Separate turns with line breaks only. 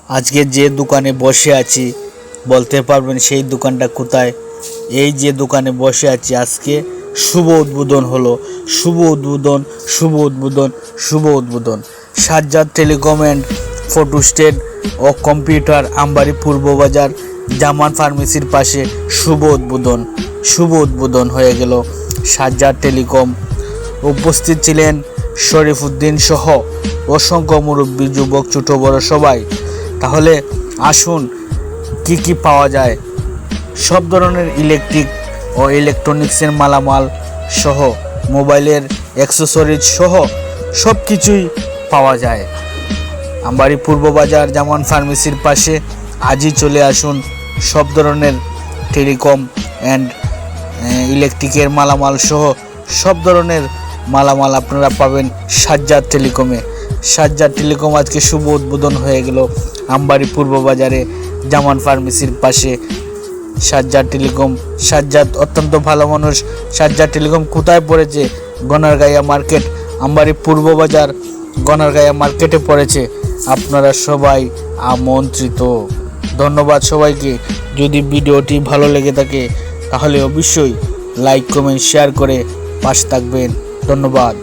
আজকে যে দোকানে বসে আছি বলতে পারবেন সেই দোকানটা কোথায়? এই যে দোকানে বসে আছি আজকে শুভ উদ্বোধন হলো। শুভ উদ্বোধন, শুভ উদ্বোধন, শুভ উদ্বোধন। Sajjad telecom and photostat ও কম্পিউটার, আমবাড়ি পূর্ব বাজার, জামান ফার্মেসির পাশে শুভ উদ্বোধন। শুভ উদ্বোধন হয়ে গেল সাজ্জাদ টেলিকম। উপস্থিত ছিলেন শরীফউদ্দিন সহ অসংখ্য মুরব্বী, যুবক, ছোট বড় সবাই। তাহলে আসুন কি কি পাওয়া যায়। সব ধরনের ইলেকট্রিক ও ইলেকট্রনিক্সের মালামাল সহ, মোবাইলের অ্যাক্সেসরিজ সহ সব কিছুই পাওয়া যায় আমবাড়ি পূর্ব বাজার জামান ফার্মেসির পাশে। আজই চলে আসুন। সব ধরনের টেলিকম অ্যান্ড ইলেকট্রিকের মালামাল সহ সব ধরনের মালামাল আপনারা পাবেন সাজ্জাদ টেলিকমে। সাজ্জাদ টেলিকম আজকে শুভ উদ্বোধন হয়ে গেল আমবাড়ি পূর্ব বাজারে জামান ফার্মেসির পাশে। সাজ্জাদ টেলিকম, সাজ্জাদ অত্যন্ত ভালো মানুষ। সাজ্জাদ টেলিকম কোথায় পড়েছে? গনারগাঁইয়া মার্কেট, আমবাড়ি পূর্ব বাজার গনারগাঁইয়া মার্কেটে পড়েছে। আপনারা সবাই আমন্ত্রিত। ধন্যবাদ সবাইকে। যদি ভিডিওটি ভালো লেগে থাকে তাহলে অবশ্যই লাইক, কমেন্ট, শেয়ার করে পাশে থাকবেন। ধন্যবাদ।